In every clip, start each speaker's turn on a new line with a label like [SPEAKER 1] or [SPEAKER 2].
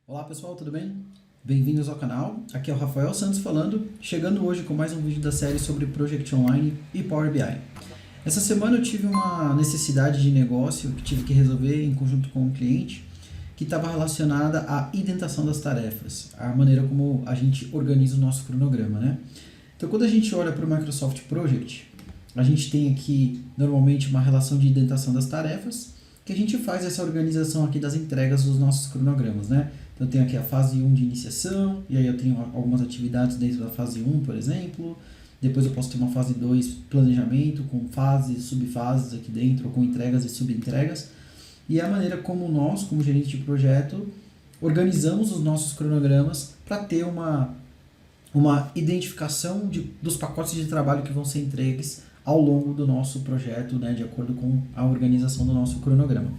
[SPEAKER 1] Olá pessoal, tudo bem? Bem-vindos ao canal, aqui é o Rafael Santos falando, chegando hoje com mais um vídeo da série sobre Project Online e Power BI. Essa semana eu tive uma necessidade de negócio que tive que resolver em conjunto com um cliente que estava relacionada à indentação das tarefas, a maneira como a gente organiza o nosso cronograma, né? Então quando a gente olha para o Microsoft Project, a gente tem aqui normalmente uma relação de indentação das tarefas, que a gente faz essa organização aqui das entregas dos nossos cronogramas, né? Então eu tenho aqui a fase 1 de iniciação, e aí eu tenho algumas atividades dentro da fase 1, por exemplo. Depois eu posso ter uma fase 2, planejamento, com fases, subfases aqui dentro, com entregas e subentregas. E é a maneira como nós, como gerente de projeto, organizamos os nossos cronogramas para ter uma identificação dos pacotes de trabalho que vão ser entregues ao longo do nosso projeto, né, de acordo com a organização do nosso cronograma.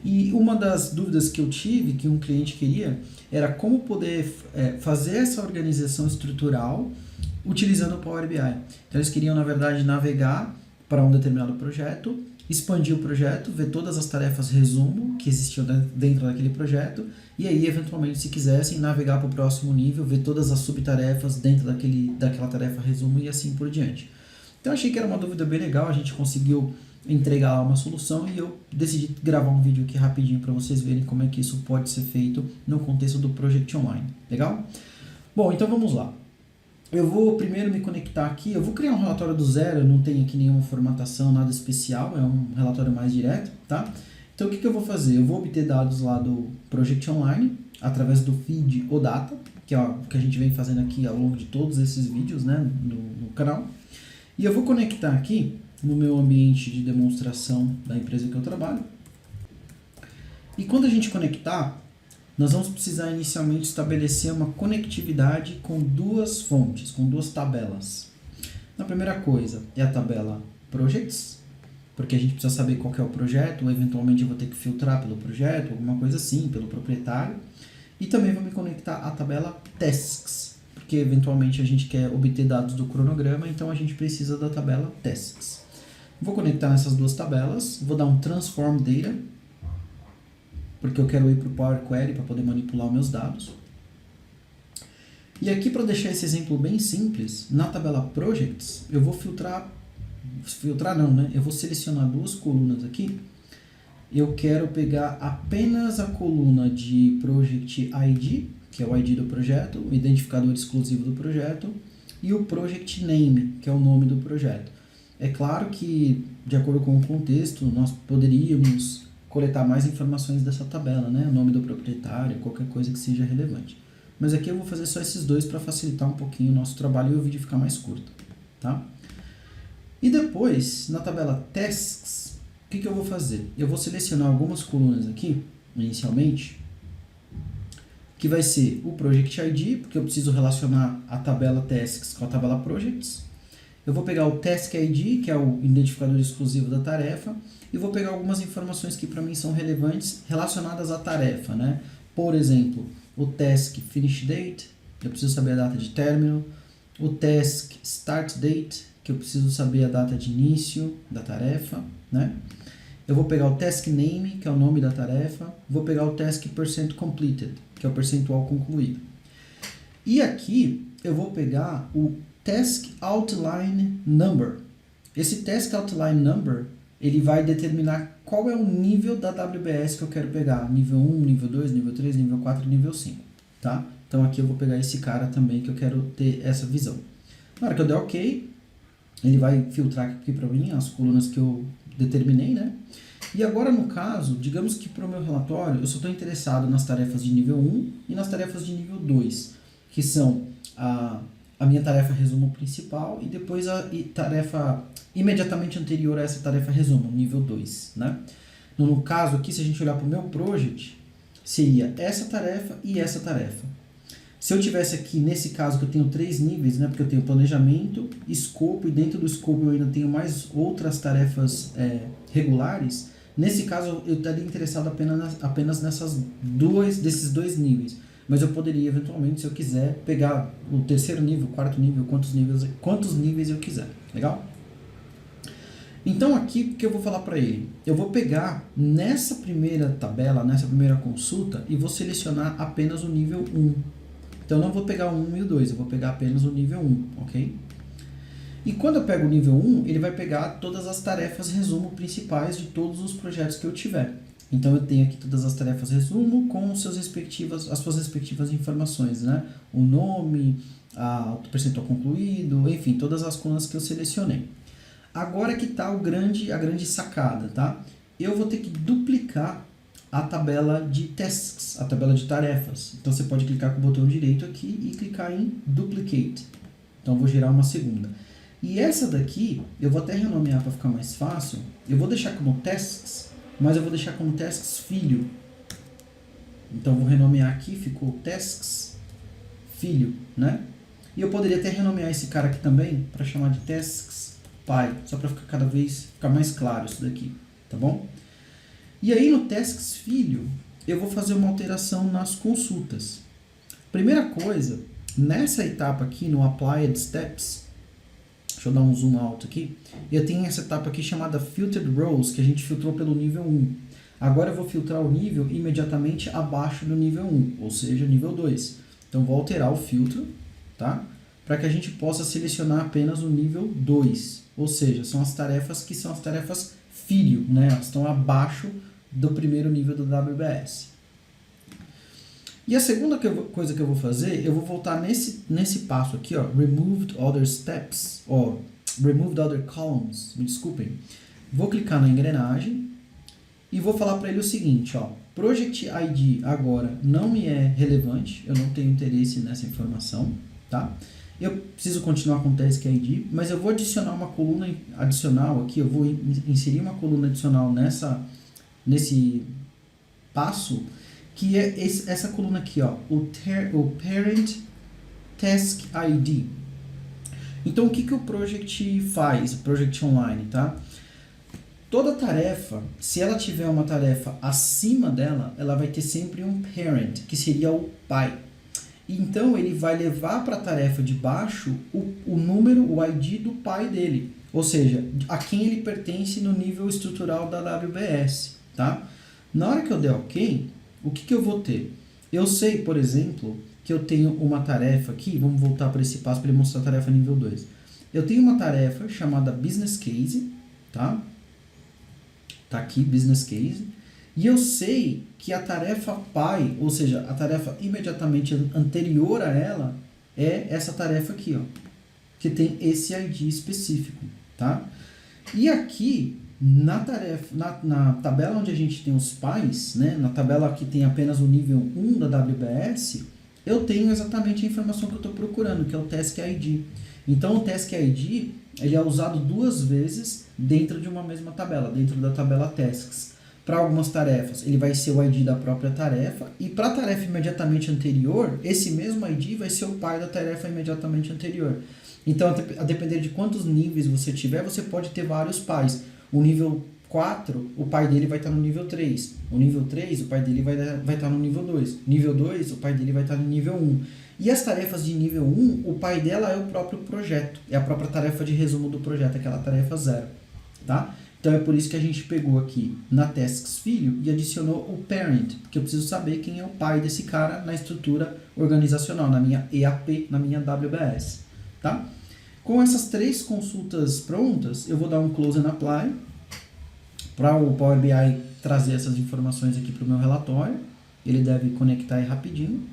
[SPEAKER 1] E uma das dúvidas que eu tive, que um cliente queria, era como poder fazer essa organização estrutural utilizando o Power BI. Então eles queriam, na verdade, navegar para um determinado projeto, expandir o projeto, ver todas as tarefas resumo que existiam dentro daquele projeto, e aí, eventualmente, se quisessem, navegar para o próximo nível, ver todas as subtarefas dentro daquela tarefa resumo e assim por diante. Então achei que era uma dúvida bem legal, a gente conseguiu entregar lá uma solução e eu decidi gravar um vídeo aqui rapidinho para vocês verem como é que isso pode ser feito no contexto do Project Online, legal? Bom, então vamos lá. Eu vou primeiro me conectar aqui, eu vou criar um relatório do zero, não tem aqui nenhuma formatação, nada especial, é um relatório mais direto, tá? Então o que eu vou fazer? Eu vou obter dados lá do Project Online, através do feed OData, que é o que a gente vem fazendo aqui ao longo de todos esses vídeos, né, no canal. E eu vou conectar aqui no meu ambiente de demonstração da empresa que eu trabalho. E quando a gente conectar, nós vamos precisar inicialmente estabelecer uma conectividade com duas fontes, com duas tabelas. A primeira coisa é a tabela Projects, porque a gente precisa saber qual que é o projeto, ou eventualmente eu vou ter que filtrar pelo projeto, alguma coisa assim, pelo proprietário. E também vou me conectar à tabela Tasks, porque eventualmente a gente quer obter dados do cronograma, então a gente precisa da tabela Tasks. Vou conectar nessas duas tabelas, vou dar um Transform Data, porque eu quero ir para o Power Query para poder manipular os meus dados. E aqui, para deixar esse exemplo bem simples, na tabela Projects, eu vou eu vou selecionar duas colunas aqui. Eu quero pegar apenas a coluna de Project ID, que é o ID do projeto, o identificador exclusivo do projeto, e o Project Name, que é o nome do projeto. É claro que, de acordo com o contexto, nós poderíamos coletar mais informações dessa tabela, né? O nome do proprietário, qualquer coisa que seja relevante. Mas aqui eu vou fazer só esses dois para facilitar um pouquinho o nosso trabalho e o vídeo ficar mais curto, tá? E depois, na tabela Tasks, o que eu vou fazer? Eu vou selecionar algumas colunas aqui, inicialmente, que vai ser o Project ID, porque eu preciso relacionar a tabela Tasks com a tabela Projects. Eu vou pegar o Task ID, que é o identificador exclusivo da tarefa, e vou pegar algumas informações que para mim são relevantes relacionadas à tarefa, né? Por exemplo, o Task Finish Date, eu preciso saber a data de término, o Task Start Date, que eu preciso saber a data de início da tarefa, né? Eu vou pegar o Task Name, que é o nome da tarefa, vou pegar o Task Percent Completed, que é o percentual concluído. E aqui eu vou pegar o Task Outline Number. Esse Task Outline Number, ele vai determinar qual é o nível da WBS que eu quero pegar. Nível 1, nível 2, nível 3, nível 4 e nível 5. Tá? Então aqui eu vou pegar esse cara também que eu quero ter essa visão. Na hora que eu der OK, ele vai filtrar aqui para mim as colunas que eu determinei, né? E agora, no caso, digamos que para o meu relatório, eu só estou interessado nas tarefas de nível 1 e nas tarefas de nível 2, que são a minha tarefa resumo principal e depois a tarefa imediatamente anterior a essa tarefa resumo, nível 2, né? No caso aqui, se a gente olhar para o meu project, seria essa tarefa e essa tarefa. Se eu tivesse aqui, nesse caso que eu tenho 3 níveis, né? Porque eu tenho planejamento, escopo, e dentro do escopo eu ainda tenho mais outras tarefas regulares, nesse caso eu estaria interessado apenas desses dois níveis. Mas eu poderia, eventualmente, se eu quiser, pegar o terceiro nível, o quarto nível, quantos níveis eu quiser. Legal? Então aqui, o que eu vou falar para ele? Eu vou pegar nessa primeira tabela, nessa primeira consulta, e vou selecionar apenas o nível 1. Então eu não vou pegar o 1 e o 2, eu vou pegar apenas o nível 1, ok? E quando eu pego o nível 1, ele vai pegar todas as tarefas resumo principais de todos os projetos que eu tiver. Então eu tenho aqui todas as tarefas resumo com as suas respectivas informações, né? O nome, o percentual concluído, enfim, todas as colunas que eu selecionei. Agora que está a grande sacada, tá? Eu vou ter que duplicar a tabela de tasks, a tabela de tarefas. Então você pode clicar com o botão direito aqui e clicar em Duplicate. Então eu vou gerar uma segunda. E essa daqui, eu vou até renomear para ficar mais fácil. Eu vou deixar como tasks, mas eu vou deixar como tasks filho. Então eu vou renomear aqui, ficou tasks filho, né? E eu poderia até renomear esse cara aqui também para chamar de tasks pai, só para ficar mais claro isso daqui, tá bom? E aí no tasks filho, eu vou fazer uma alteração nas consultas. Primeira coisa, nessa etapa aqui no Applied Steps, deixa eu dar um zoom alto aqui, eu tenho essa etapa aqui chamada Filtered Rows, que a gente filtrou pelo nível 1. Agora eu vou filtrar o nível imediatamente abaixo do nível 1, ou seja, nível 2. Então vou alterar o filtro, tá? Para que a gente possa selecionar apenas o nível 2, ou seja, são as tarefas que são as tarefas filho, né? Elas estão abaixo do primeiro nível do WBS. E a segunda coisa que eu vou fazer, eu vou voltar nesse passo aqui, ó, Removed Other Steps, ó, Removed Other Columns, me desculpem. Vou clicar na engrenagem e vou falar para ele o seguinte, ó, Project ID agora não me é relevante, eu não tenho interesse nessa informação, tá? Eu preciso continuar com o Task ID, mas eu vou adicionar uma coluna adicional aqui, eu vou inserir uma coluna adicional nesse passo, que é essa coluna aqui, ó, o Parent Task ID. Então, o que o Project faz, o Project Online, tá? Toda tarefa, se ela tiver uma tarefa acima dela, ela vai ter sempre um Parent, que seria o pai. Então, ele vai levar para a tarefa de baixo o número, o ID do pai dele. Ou seja, a quem ele pertence no nível estrutural da WBS, tá? Na hora que eu der OK, o que eu vou ter? Eu sei, por exemplo, que eu tenho uma tarefa aqui, vamos voltar para esse passo para ele mostrar a tarefa nível 2. Eu tenho uma tarefa chamada Business Case, tá? Tá aqui, Business Case. E eu sei que a tarefa pai, ou seja, a tarefa imediatamente anterior a ela, é essa tarefa aqui, ó, que tem esse ID específico, tá? E aqui, na tabela onde a gente tem os pais, né, na tabela que tem apenas o nível 1 da WBS, eu tenho exatamente a informação que eu estou procurando, que é o Task ID. Então, o Task ID ele é usado 2 vezes dentro de uma mesma tabela, dentro da tabela Tasks. Para algumas tarefas, ele vai ser o ID da própria tarefa, e para a tarefa imediatamente anterior, esse mesmo ID vai ser o pai da tarefa imediatamente anterior. Então, a depender de quantos níveis você tiver, você pode ter vários pais. O nível 4, o pai dele vai estar no nível 3. O nível 3, o pai dele vai estar no nível 2. Nível 2, o pai dele vai estar no nível 1. E as tarefas de nível 1, o pai dela é o próprio projeto. É a própria tarefa de resumo do projeto, aquela tarefa 0. Tá? Então é por isso que a gente pegou aqui na Tasks Filho e adicionou o Parent, porque eu preciso saber quem é o pai desse cara na estrutura organizacional, na minha EAP, na minha WBS. Tá? Com essas 3 consultas prontas, eu vou dar um Close and Apply para o Power BI trazer essas informações aqui para o meu relatório. Ele deve conectar aí rapidinho.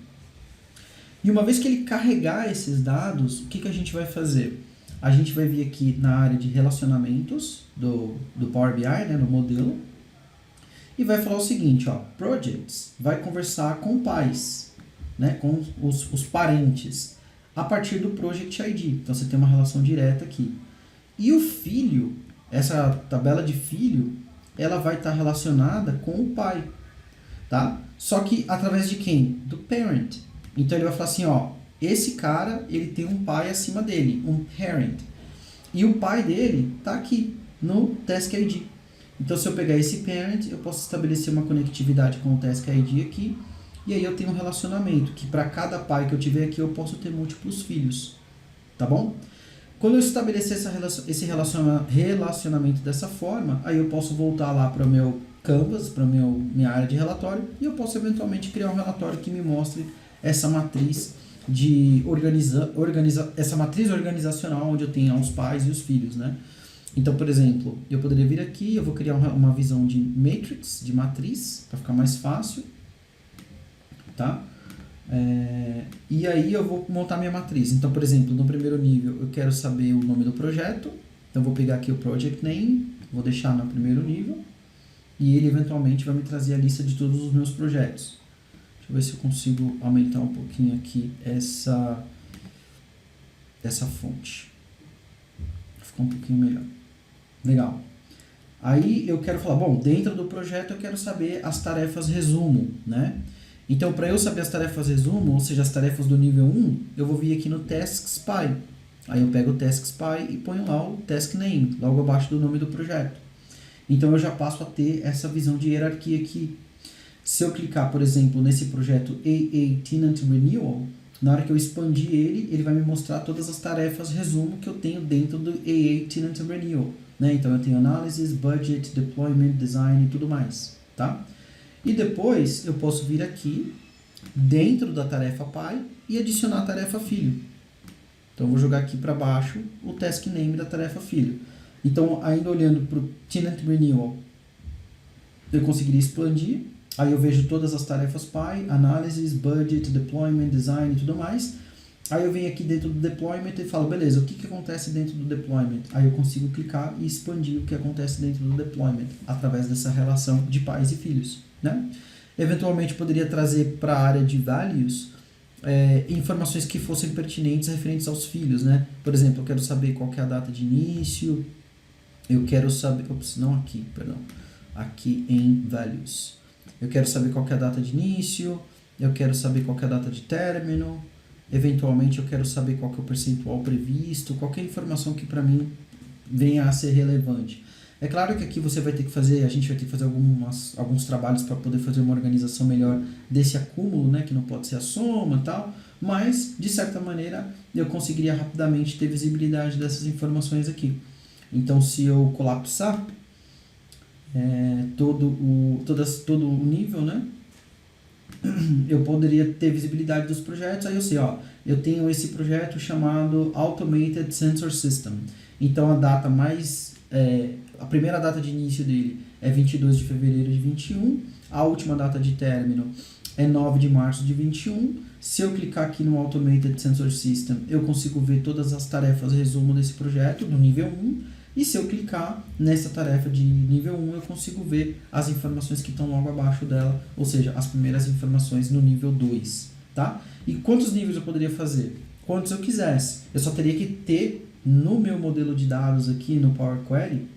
[SPEAKER 1] E uma vez que ele carregar esses dados, o que a gente vai fazer? A gente vai vir aqui na área de relacionamentos do Power BI, né, no modelo, e vai falar o seguinte, ó, Projects vai conversar com pais, né, com os parentes, a partir do Project ID. Então, você tem uma relação direta aqui. E o filho, essa tabela de filho, ela vai estar relacionada com o pai, tá? Só que através de quem? Do Parent. Então, ele vai falar assim, ó, esse cara, ele tem um pai acima dele, um Parent. E o pai dele está aqui, no Task ID. Então, se eu pegar esse Parent, eu posso estabelecer uma conectividade com o Task ID aqui, e aí eu tenho um relacionamento, que para cada pai que eu tiver aqui, eu posso ter múltiplos filhos, tá bom? Quando eu estabelecer esse relacionamento dessa forma, aí eu posso voltar lá para o meu Canvas, para minha área de relatório, e eu posso eventualmente criar um relatório que me mostre essa matriz de essa matriz organizacional onde eu tenho os pais e os filhos, né? Então, por exemplo, eu poderia vir aqui, eu vou criar uma visão de matrix, de matriz, para ficar mais fácil, tá? E aí eu vou montar minha matriz. Então, por exemplo, no primeiro nível eu quero saber o nome do projeto, então eu vou pegar aqui o project name, vou deixar no primeiro nível, e ele eventualmente vai me trazer a lista de todos os meus projetos. Deixa eu ver se eu consigo aumentar um pouquinho aqui essa fonte. Ficou um pouquinho melhor. Legal. Aí eu quero falar, bom, dentro do projeto eu quero saber as tarefas resumo, né? Então, para eu saber as tarefas resumo, ou seja, as tarefas do nível 1, eu vou vir aqui no Tasks Py. Aí eu pego o Tasks Py e ponho lá o Task Name, logo abaixo do nome do projeto. Então eu já passo a ter essa visão de hierarquia aqui. Se eu clicar, por exemplo, nesse projeto AA Tenant Renewal, na hora que eu expandir ele vai me mostrar todas as tarefas resumo que eu tenho dentro do AA Tenant Renewal, né? Então eu tenho Analysis, Budget, Deployment, Design e tudo mais, tá? E depois eu posso vir aqui dentro da tarefa pai e adicionar a tarefa filho. Então eu vou jogar aqui para baixo o Task Name da tarefa filho. Então, ainda olhando para o Tenant Renewal, eu conseguiria expandir. Aí eu vejo todas as tarefas pai, Analysis, Budget, Deployment, Design e tudo mais. Aí eu venho aqui dentro do Deployment e falo, beleza, o que acontece dentro do Deployment? Aí eu consigo clicar e expandir o que acontece dentro do Deployment, através dessa relação de pais e filhos, né? Eventualmente poderia trazer para a área de Values informações que fossem pertinentes referentes aos filhos, né? Por exemplo, eu quero saber qual que é a data de início, eu quero saber... Ops, não aqui, perdão. Aqui em Values. Eu quero saber qual que é a data de início, eu quero saber qual que é a data de término, eventualmente eu quero saber qual que é o percentual previsto, qualquer informação que para mim venha a ser relevante. É claro que aqui a gente vai ter que fazer alguns trabalhos para poder fazer uma organização melhor desse acúmulo, né, que não pode ser a soma e tal, mas, de certa maneira, eu conseguiria rapidamente ter visibilidade dessas informações aqui. Então, se eu colapsar todo o nível, né, eu poderia ter visibilidade dos projetos. Aí eu sei, eu tenho esse projeto chamado Automated Sensor System. Então, a primeira data de início dele é 22 de fevereiro de 21, a última data de término é 9 de março de 21. Se eu clicar aqui no Automated Sensor System, eu consigo ver todas as tarefas resumo desse projeto no nível 1. E se eu clicar nessa tarefa de nível 1, eu consigo ver as informações que estão logo abaixo dela, ou seja, as primeiras informações no nível 2, tá? E quantos níveis eu poderia fazer? Quantos eu quisesse. Eu só teria que ter no meu modelo de dados aqui no Power Query,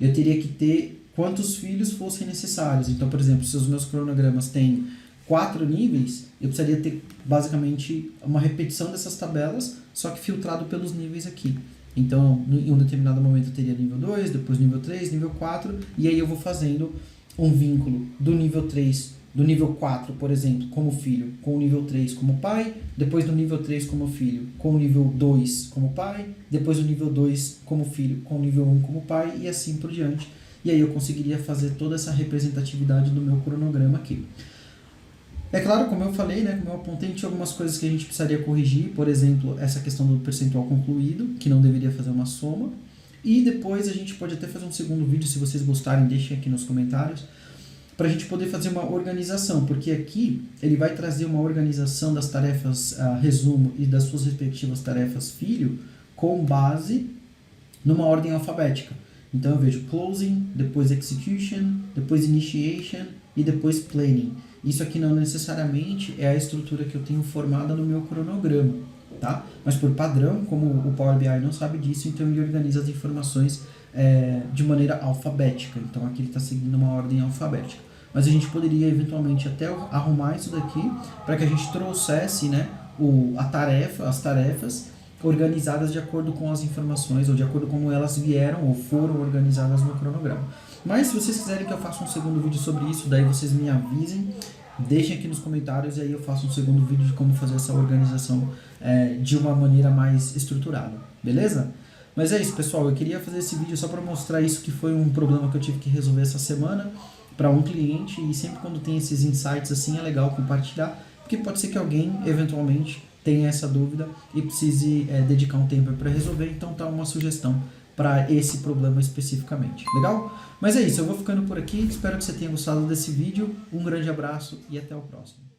[SPEAKER 1] eu teria que ter quantos filhos fossem necessários. Então, por exemplo, se os meus cronogramas têm 4 níveis, eu precisaria ter basicamente uma repetição dessas tabelas, só que filtrado pelos níveis aqui. Então, em um determinado momento eu teria nível 2, depois nível 3, nível 4, e aí eu vou fazendo um vínculo do nível 3, do nível 4, por exemplo, como filho, com o nível 3 como pai, depois do nível 3 como filho, com o nível 2 como pai, depois do nível 2 como filho, com o nível 1 como pai, e assim por diante. E aí eu conseguiria fazer toda essa representatividade do meu cronograma aqui. É claro, como eu falei, né, como eu apontei, tinha algumas coisas que a gente precisaria corrigir, por exemplo, essa questão do percentual concluído, que não deveria fazer uma soma, e depois a gente pode até fazer um segundo vídeo, se vocês gostarem, deixem aqui nos comentários, para a gente poder fazer uma organização, porque aqui ele vai trazer uma organização das tarefas resumo e das suas respectivas tarefas filho, com base numa ordem alfabética. Então eu vejo closing, depois execution, depois initiation e depois planning. Isso aqui não necessariamente é a estrutura que eu tenho formada no meu cronograma, tá? Mas por padrão, como o Power BI não sabe disso, então ele organiza as informações de maneira alfabética. Então aqui ele está seguindo uma ordem alfabética. Mas a gente poderia eventualmente até arrumar isso daqui para que a gente trouxesse, né, as tarefas organizadas de acordo com as informações ou de acordo com como elas vieram ou foram organizadas no cronograma. Mas se vocês quiserem que eu faça um segundo vídeo sobre isso, daí vocês me avisem. deixem aqui nos comentários e aí eu faço um segundo vídeo de como fazer essa organização de uma maneira mais estruturada, beleza? Mas é isso, pessoal, eu queria fazer esse vídeo só para mostrar isso, que foi um problema que eu tive que resolver essa semana para um cliente, e sempre quando tem esses insights assim é legal compartilhar, porque pode ser que alguém eventualmente tenha essa dúvida e precise dedicar um tempo para resolver, então tá uma sugestão para esse problema especificamente, legal? Mas é isso, eu vou ficando por aqui, espero que você tenha gostado desse vídeo, um grande abraço e até o próximo.